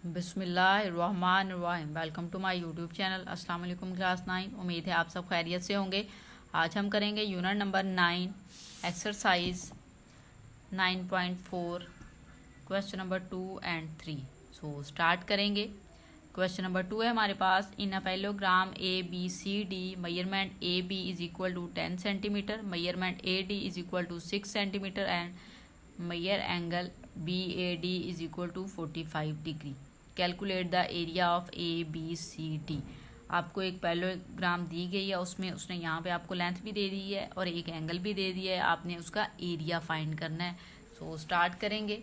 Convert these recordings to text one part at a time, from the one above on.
बिस्मिल्लाहिर्रहमानिर्रहीम। Welcome to my YouTube channel. अस्सलाम वालेकुम क्लास 9। उम्मीद है आप सब खैरियत से होंगे। आज हम करेंगे unit number 9 exercise 9.4 question number 2 and 3। So start करेंगे। क्वेश्चन नंबर 2 है हमारे पास। In a parallelogram A B C D measurement A B is equal to 10 centimetre, measurement A D is equal to 6 centimetre and measure angle B A D is equal to 45 degree. Calculate the area of A B C D. आपको एक parallelogram दी गई है, उसमें उसने यहाँ पे आपको length भी दे दी है और एक एंगल भी दे दिया है। आपने उसका एरिया फाइंड करना है। सो स्टार्ट करेंगे।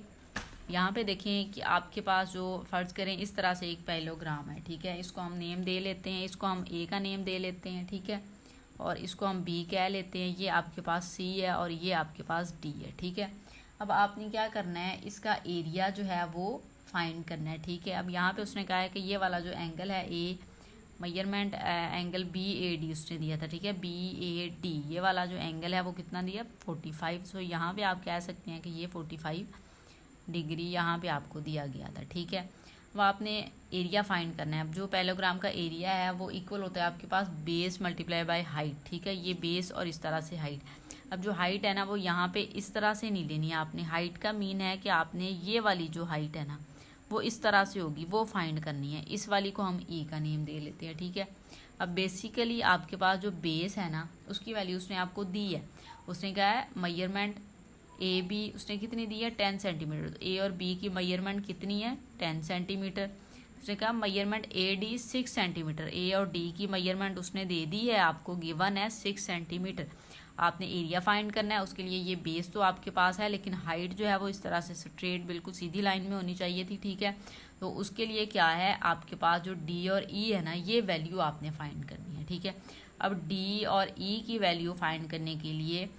यहाँ पे देखें कि आपके पास जो फ़र्ज़ करें इस तरह से एक पैरेललोग्राम है, ठीक है। इसको हम नेम दे लेते हैं, इसको हम ए का नेम दे लेते हैं, ठीक है, और इसको हम बी कह लेते हैं। ये आपके पास सी है और ये आपके पास डी है, ठीक है। अब आपने क्या करना है, इसका एरिया जो है वो फाइंड करना है, ठीक है। अब यहाँ पे उसने कहा है कि ये वाला जो एंगल है A measurement angle B A D उसने दिया था, ठीक है, बी ए डी, ये वाला जो एंगल है वो कितना दिया 45। सो यहाँ पे आप कह सकते हैं कि ये 45 डिग्री यहाँ पे आपको दिया गया था, ठीक है। अब आपने एरिया फाइंड करना है। अब जो पैरेललोग्राम का एरिया है वो इक्वल होता है आपके पास बेस मल्टीप्लाई बाय हाइट, ठीक है। ये बेस और इस तरह से हाइट। अब जो हाइट है ना वो यहाँ पे इस तरह से नहीं लेनी है आपने। हाइट का मीन है कि आपने ये वाली जो हाइट है ना वो इस तरह से होगी, वो फाइंड करनी है। इस वाली को हम ई का नेम दे लेते हैं, ठीक है। अब बेसिकली आपके पास जो बेस है ना उसकी वैल्यू उसने आपको दी है। उसने कहा है मेजरमेंट ए बी उसने कितनी दी है 10 सेंटीमीटर। तो ए और बी की मेजरमेंट कितनी है 10 सेंटीमीटर। उसने कहा मेजरमेंट ए डी 6 सेंटीमीटर। ए और डी की मेजरमेंट उसने दे दी है, आपको गिवन है 6 सेंटीमीटर। आपने एरिया फाइंड करना है। उसके लिए ये बेस तो आपके पास है, लेकिन हाइट जो है वो इस तरह से स्ट्रेट बिल्कुल सीधी लाइन में होनी चाहिए थी, ठीक है। तो उसके लिए क्या है, आपके पास जो डी और ई है ना ये वैल्यू आपने फाइंड करनी है, ठीक है। अब डी और ई की वैल्यू फाइंड करने के लिए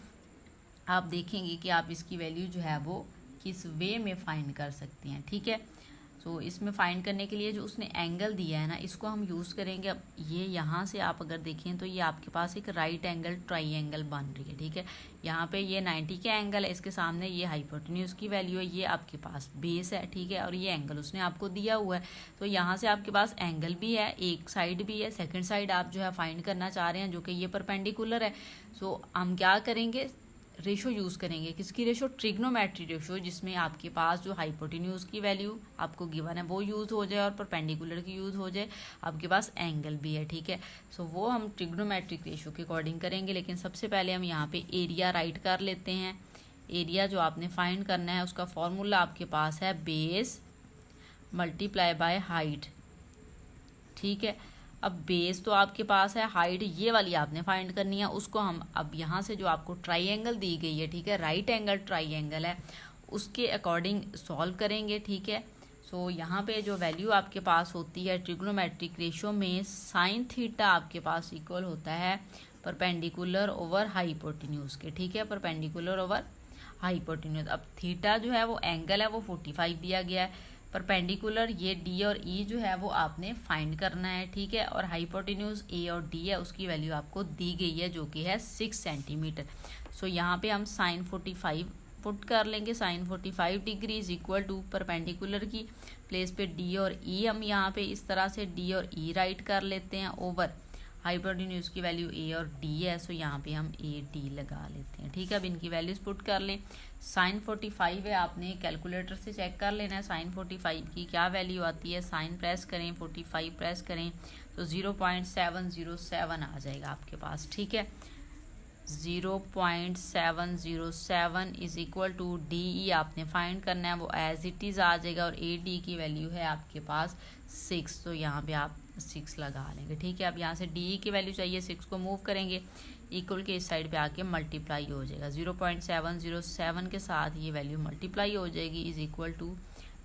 आप देखेंगे कि आप इसकी वैल्यू जो है वो किस वे में फाइंड कर सकते हैं, ठीक है। तो इसमें फाइंड करने के लिए जो उसने एंगल दिया है ना इसको हम यूज़ करेंगे। अब ये यहाँ से आप अगर देखें तो ये आपके पास एक राइट एंगल ट्राइंगल बन रही है, ठीक है। यहाँ पे ये 90 का एंगल है, इसके सामने ये हाइपोटेन्यूज की वैल्यू है, ये आपके पास बेस है, ठीक है, और ये एंगल उसने आपको दिया हुआ है। तो यहाँ से आपके पास एंगल भी है, एक साइड भी है, सेकेंड साइड आप जो है फाइंड करना चाह रहे हैं जो कि ये परपेंडिकुलर है। सो हम क्या करेंगे, रेशो यूज़ करेंगे। किसकी रेशो, ट्रिग्नोमेट्री रेशो, जिसमें आपके पास जो हाइपोटेन्यूज की वैल्यू आपको गिवन है वो यूज़ हो जाए और परपेंडिकुलर की यूज़ हो जाए। आपके पास एंगल भी है, ठीक है। सो वो हम ट्रिग्नोमेट्रिक रेशो के अकॉर्डिंग करेंगे। लेकिन सबसे पहले हम यहाँ पे एरिया राइट कर लेते हैं। एरिया जो आपने फाइंड करना है उसका फॉर्मूला आपके पास है बेस मल्टीप्लाई बाय हाइट, ठीक है। अब बेस तो आपके पास है, हाइट ये वाली आपने फाइंड करनी है। उसको हम अब यहाँ से जो आपको ट्राइंगल दी गई है, ठीक है, राइट एंगल ट्राइंगल है, उसके अकॉर्डिंग सॉल्व करेंगे, ठीक है। सो यहाँ पे जो वैल्यू आपके पास होती है ट्रिग्नोमेट्रिक रेशो में साइन थीटा आपके पास इक्वल होता है परपेंडिकुलर ओवर हाइपोटेन्यूज के, ठीक है, परपेंडिकुलर ओवर हाइपोटेन्यूज। अब थीटा जो है वो एंगल है वो 45 दिया गया है। परपेंडिकुलर ये डी और ई जो है वो आपने फाइंड करना है, ठीक है। और हाइपोटेन्यूज ए और डी है उसकी वैल्यू आपको दी गई है जो कि है 6 सेंटीमीटर। सो यहाँ पे हम साइन 45 पुट कर लेंगे। Sine 45 degree is equal to perpendicular की प्लेस पे डी और ई हम यहाँ पे इस तरह से डी और ई राइट कर लेते हैं ओवर हाइपोटेन्यूज की वैल्यू ए और डी है। सो यहाँ पे हम ए डी लगा लेते हैं, ठीक है। अब इनकी वैल्यूज पुट कर लें। साइन 45 है, आपने कैलकुलेटर से चेक कर लेना है साइन 45 की क्या वैल्यू आती है। साइन प्रेस करें, 45 प्रेस करें तो 0.707 आ जाएगा आपके पास, ठीक है। 0.707 is equal to D E आपने फाइंड करना है, वो एज इट इज़ आ जाएगा। और ए डी की वैल्यू है आपके पास 6, तो यहाँ पे आप 6 लगा लेंगे, ठीक है। अब यहाँ से डी ई की वैल्यू चाहिए, 6 को मूव करेंगे, इक्वल के इस साइड पे आके मल्टीप्लाई हो जाएगा। 0.707 के साथ ये वैल्यू मल्टीप्लाई हो जाएगी, is equal to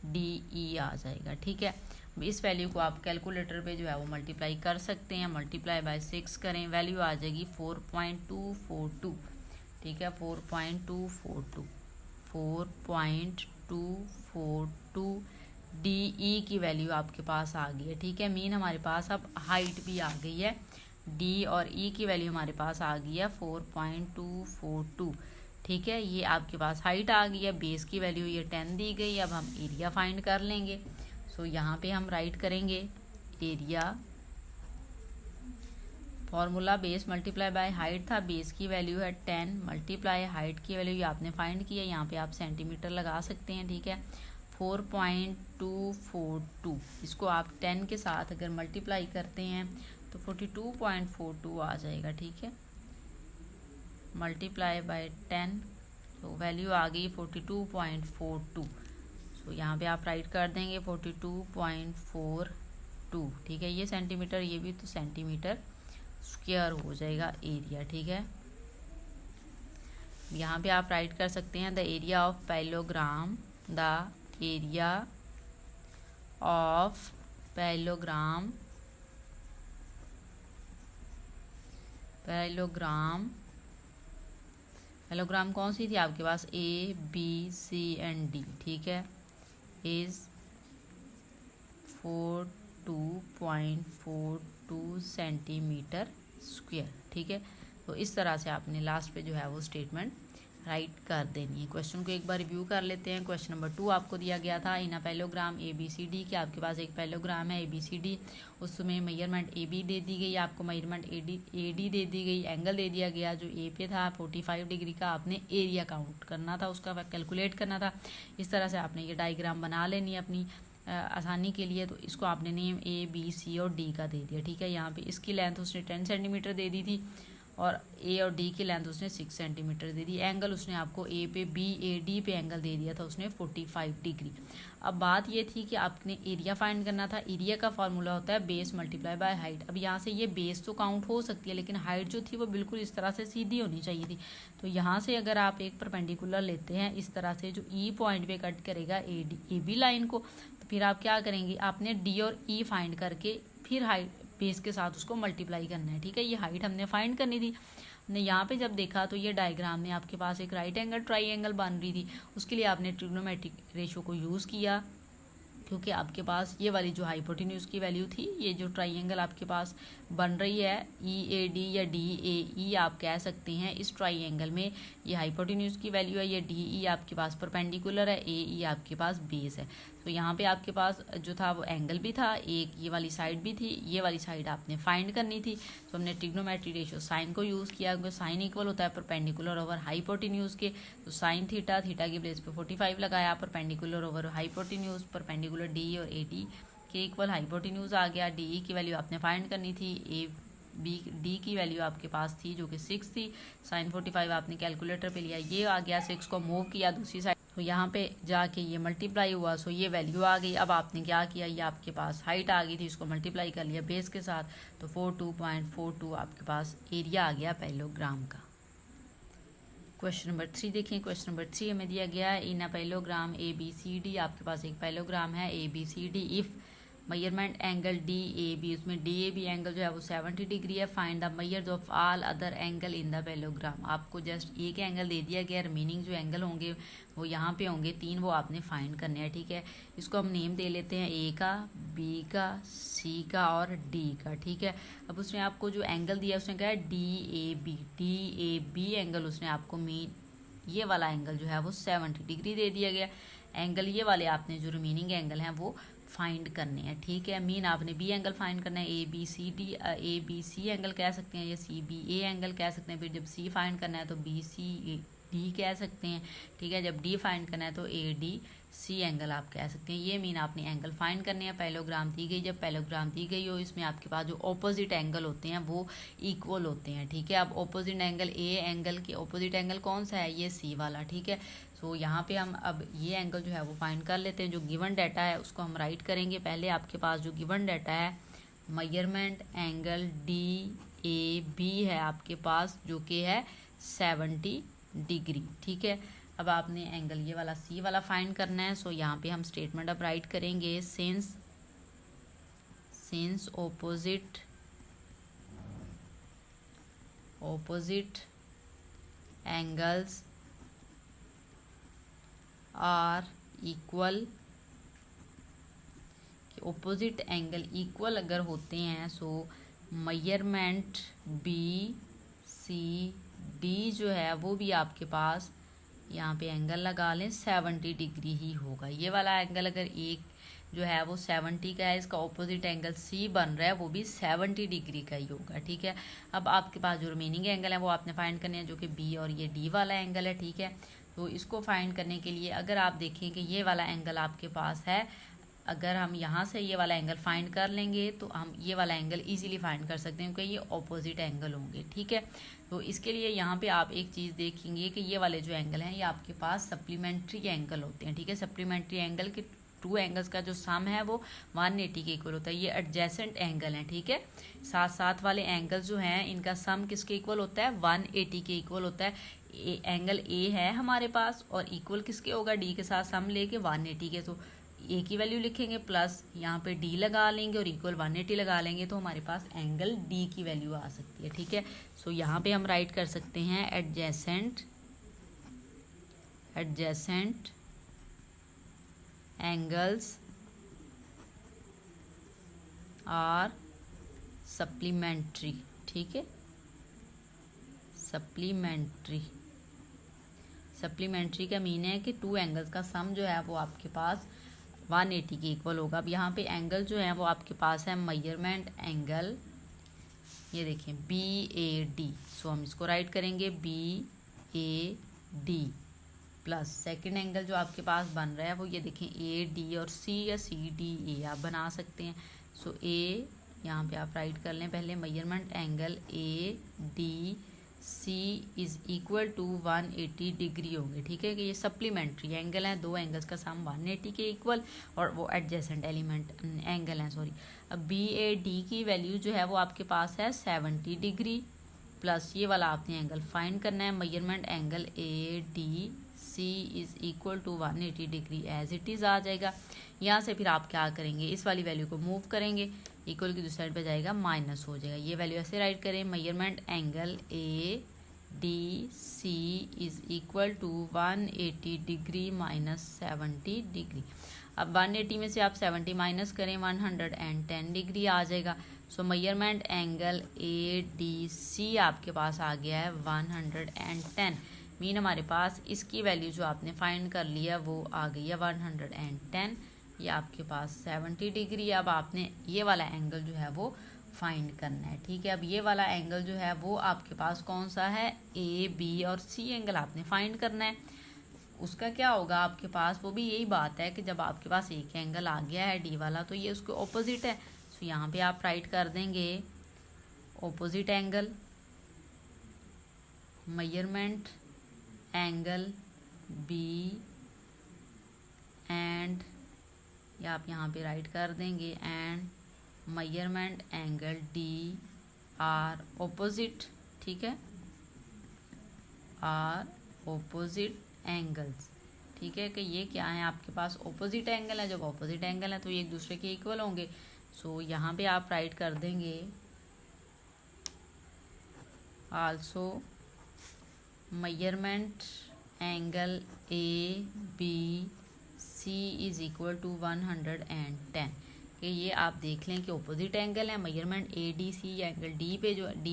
D E आ जाएगा, ठीक है। इस वैल्यू को आप कैलकुलेटर पे जो है वो मल्टीप्लाई कर सकते हैं। मल्टीप्लाई बाय 6 करें, वैल्यू आ जाएगी 4.242, ठीक है, 4.242 डी ई की वैल्यू आपके पास आ गई है, ठीक है। मीन हमारे पास अब हाइट भी आ गई है, डी और ई की वैल्यू हमारे पास आ गई है 4.242, ठीक है। ये आपके पास हाइट आ गई है, बेस की वैल्यू ये 10 दी गई। अब हम एरिया फाइंड कर लेंगे। सो यहाँ पे हम राइट करेंगे area, formula base multiply by height था, बेस की वैल्यू है 10 मल्टीप्लाई हाइट की वैल्यू आपने फाइंड किया, यहाँ पे आप सेंटीमीटर लगा सकते हैं, ठीक है। 4.242, इसको आप 10 के साथ अगर मल्टीप्लाई करते हैं तो 42.42 आ जाएगा, ठीक है। मल्टीप्लाई बाय 10, तो वैल्यू आ गई 42.42। सो यहाँ पे आप राइट कर देंगे 42.42, ठीक है। ये सेंटीमीटर, ये भी तो सेंटीमीटर स्क्वायर हो जाएगा एरिया, ठीक है। यहाँ पे आप राइट कर सकते हैं the area of parallelogram, the area of parallelogram, parallelogram कौन सी थी आपके पास, A B C and D, ठीक है, इज 42.42 सेंटीमीटर स्क्वायर, ठीक है। तो इस तरह से आपने लास्ट पे जो है वो स्टेटमेंट राइट कर देनी है। क्वेश्चन को एक बार रिव्यू कर लेते हैं। क्वेश्चन नंबर 2 आपको दिया गया था in a parallelogram A B C D, कि आपके पास एक पैरेललोग्राम है ए बी सी डी, उसमें मेजरमेंट ए बी दे दी गई, आपको मेजरमेंट ए डी दे दी गई, एंगल दे दिया गया जो ए पे था 45 डिग्री का, आपने एरिया काउंट करना था, उसका कैलकुलेट करना था। इस तरह से आपने ये डायग्राम बना लेनी है अपनी आसानी के लिए। तो इसको आपने नेम ए बी सी और डी का दे दिया, ठीक है। यहाँ पे इसकी लेंथ उसने 10 सेंटीमीटर दे दी थी और ए और डी की लेंथ उसने 6 सेंटीमीटर दे दी। एंगल उसने आपको ए पे बी ए डी पे एंगल दे दिया था उसने 45 डिग्री। अब बात ये थी कि आपने एरिया फाइंड करना था। एरिया का फार्मूला होता है बेस मल्टीप्लाई बाय हाइट। अब यहाँ से ये बेस तो काउंट हो सकती है, लेकिन हाइट जो थी वो बिल्कुल इस तरह से सीधी होनी चाहिए थी। तो यहाँ से अगर आप एक परपेंडिकुलर लेते हैं इस तरह से, जो ई पॉइंट पे कट करेगा ए बी लाइन को, तो फिर आप क्या करेंगे, आपने डी और ई फाइंड करके फिर हाइट बेस के साथ उसको मल्टीप्लाई करना है, ठीक है। ये हाइट हमने फाइंड करनी थी। हमने यहाँ पे जब देखा तो ये डायग्राम में आपके पास एक राइट एंगल ट्राइंगल बन रही थी, उसके लिए आपने ट्रिग्नोमेट्रिक रेशियो को यूज़ किया, क्योंकि आपके पास ये वाली जो हाइपोटेन्यूज की वैल्यू थी, ये जो ट्राइंगल आपके पास बन रही है ई ए डी या डी ए ई आप कह सकते हैं, इस ट्राइंगल में ये हाइपोटेन्यूज की वैल्यू है, ये डी ई आपके पास परपेंडिकुलर है, ए ई आपके पास बेस है। तो यहाँ पे आपके पास जो था वो एंगल भी था, एक ये वाली साइड भी थी, ये वाली साइड आपने फाइंड करनी थी। तो हमने ट्रिग्नोमेट्रिक रेशियो साइन को यूज़ किया, क्योंकि साइन इक्वल होता है परपेंडिकुलर ओवर हाइपोटेन्यूज के। तो साइन थीटा, थीटा की प्लेस पे 45 लगाया, perpendicular over hypotenuse, perpendicular D और ए डी के इक्वल हाइपोटेन्यूज आ गया। डी ई की वैल्यू आपने फाइंड करनी थी, ए बी डी की वैल्यू आपके पास थी जो कि 6 थी, साइन 45 आपने कैलकुलेटर पे लिया, ये आ गया, 6 को मूव किया दूसरी साइड, तो यहाँ पे जाके ये मल्टीप्लाई हुआ, सो ये वैल्यू आ गई। अब आपने क्या किया, ये आपके पास हाइट आ गई थी, इसको मल्टीप्लाई कर लिया बेस के साथ, तो 42.42 आपके पास एरिया आ गया पैरेललोग्राम का। क्वेश्चन नंबर 3 देखें। क्वेश्चन नंबर 3 हमें दिया गया है in a parallelogram A B C D, आपके पास एक पैरेललोग्राम है A B C D, if measurement angle D A B, उसमें डी ए बी एंगल जो है वो 70 डिग्री है, find the measures of all other angle in the parallelogram. आपको जस्ट एक एंगल दे दिया गया, रिमेनिंग जो एंगल होंगे वो यहाँ पे होंगे 3, वो आपने फाइंड करने हैं, ठीक है। इसको हम नेम दे लेते हैं ए का, बी का, सी का और डी का, ठीक है। अब उसने आपको जो एंगल दिया उसने कहा डी ए बी एंगल उसने आपको मीन ये वाला एंगल जो है वो 70 डिग्री दे दिया गया। एंगल ये वाले आपने जो रिमेनिंग एंगल हैं वो फाइंड करने हैं, ठीक है। मीन आपने बी एंगल फाइंड करना है, A B C D, A B C angle कह सकते हैं या सी बी ए एंगल कह सकते हैं। फिर जब सी फाइंड करना है तो बी सी डी कह सकते हैं, ठीक है। जब डी फाइंड करना है तो ए डी सी एंगल आप कह सकते हैं। ये मीन आपने एंगल फाइंड करने हैं। पैरेललोग्राम दी गई, जब पैरेललोग्राम दी गई हो इसमें आपके पास जो ऑपोजिट एंगल होते हैं वो इक्वल होते हैं, ठीक है। अब ऑपोजिट एंगल ए एंगल के ऑपोजिट एंगल कौन सा है, ये सी वाला, ठीक है। सो यहाँ पे हम अब ये एंगल जो है वो फाइंड कर लेते हैं। जो गिवन डाटा है उसको हम राइट करेंगे। पहले आपके पास जो गिवन डाटा है measurement angle D A B है आपके पास, जो कि है 70 डिग्री, ठीक है। अब आपने एंगल ये वाला सी वाला फाइंड करना है। सो यहाँ पे हम स्टेटमेंट अब राइट करेंगे, since opposite angles are equal, opposite angle equal अगर होते हैं so measurement B C D जो है वो भी आपके पास यहाँ पे एंगल लगा लें 70 डिग्री ही होगा। ये वाला एंगल अगर एक जो है वो 70 का है, इसका ऑपोजिट एंगल सी बन रहा है वो भी 70 डिग्री का ही होगा। ठीक है, अब आपके पास जो रिमेनिंग एंगल है वो आपने फाइंड करने हैं, जो कि बी और ये डी वाला एंगल है। ठीक है, तो इसको फाइंड करने के लिए अगर आप देखें कि ये वाला एंगल आपके पास है, अगर हम यहाँ से ये वाला एंगल फाइंड कर लेंगे तो हम ये वाला एंगल इजीली फाइंड कर सकते हैं, क्योंकि ये ऑपोजिट एंगल होंगे। ठीक है, तो इसके लिए यहाँ पे आप एक चीज़ देखेंगे कि ये वाले जो एंगल हैं ये आपके पास सप्लीमेंट्री एंगल होते हैं। ठीक है, सप्लीमेंट्री एंगल के टू एंगल्स का जो सम है वो 180 के इक्वल होता है। ये एडजेसेंट एंगल है। ठीक है, साथ साथ वाले एंगल्स जो हैं इनका सम किसके इक्वल होता है, 180 के इक्वल होता है। एंगल ए है हमारे पास और इक्वल किसके होगा, डी के साथ सम लेके 180 के, तो ए की वैल्यू लिखेंगे प्लस यहाँ पे डी लगा लेंगे और इक्वल 180 लगा लेंगे, तो हमारे पास एंगल डी की वैल्यू आ सकती है। ठीक है, सो यहाँ पे हम राइट कर सकते हैं एडजेसेंट एंगल्स आर सप्लीमेंट्री। ठीक है, सप्लीमेंट्री का मीन है कि टू एंगल्स का सम जो है वो आपके पास 180 के इक्वल होगा। अब यहाँ पे एंगल जो है वो आपके पास है मेजरमेंट एंगल, ये देखें BAD। सो हम इसको राइट करेंगे BAD प्लस सेकंड एंगल जो आपके पास बन रहा है वो ये देखें AD और C या CDA आप बना सकते हैं। सो A यहाँ पे आप राइट कर लें पहले, measurement angle ADC is equal to 180 degree होंगे। ठीक है, कि ये सप्लीमेंट्री एंगल हैं, दो एंगल्स का सम 180 के इक्वल और वो एडजेसेंट एंगल हैं सॉरी। अब BAD की वैल्यू जो है वो आपके पास है 70 डिग्री प्लस ये वाला आपने एंगल फाइंड करना है, measurement angle ADC is equal to 180 degree as it is आ जाएगा। यहाँ से फिर आप क्या करेंगे, इस वाली वैल्यू को मूव करेंगे, इक्वल की दूसरी साइड पे जाएगा माइनस हो जाएगा। ये वैल्यू ऐसे राइट करें, measurement angle ADC is equal to 180 degree minus 70 degree. अब 180 में से आप 70 माइनस करें 110 डिग्री आ जाएगा। सो मेजरमेंट एंगल ADC आपके पास आ गया है 110, मीन हमारे पास इसकी वैल्यू जो आपने फाइंड कर लिया वो आ गई है 110, ये आपके पास 70 डिग्री। अब आपने ये वाला एंगल जो है वो फाइंड करना है। ठीक है, अब ये वाला एंगल जो है वो आपके पास कौन सा है, AB और C एंगल आपने फाइंड करना है। उसका क्या होगा आपके पास, वो भी यही बात है कि जब आपके पास एक एंगल आ गया है D वाला तो ये उसके ऑपोजिट है। सो यहाँ पे आप राइट कर देंगे opposite angle, measurement angle B and या आप यहाँ पे राइट कर देंगे and measurement angle D are opposite. ठीक है, आर ऑपोजिट एंगल्स। ठीक है, कि ये क्या है आपके पास ऑपोजिट एंगल है, जब ऑपोजिट एंगल है तो ये एक दूसरे के इक्वल होंगे। सो यहाँ पे आप राइट कर देंगे also measurement angle ABC is equal to 110, कि ये आप देख लें कि ऑपोजिट एंगल है। मेजरमेंट ADC एंगल D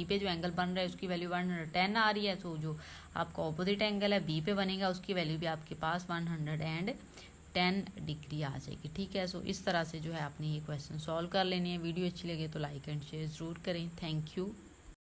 पे जो एंगल बन रहा है उसकी वैल्यू 110 आ रही है। सो जो आपका ऑपोजिट एंगल है B पे बनेगा उसकी वैल्यू भी आपके पास 110 डिग्री आ जाएगी। ठीक है, सो इस तरह से जो है आपने ये क्वेश्चन सॉल्व कर लेनी है। वीडियो अच्छी लगे तो लाइक एंड शेयर ज़रूर करें। Thank you.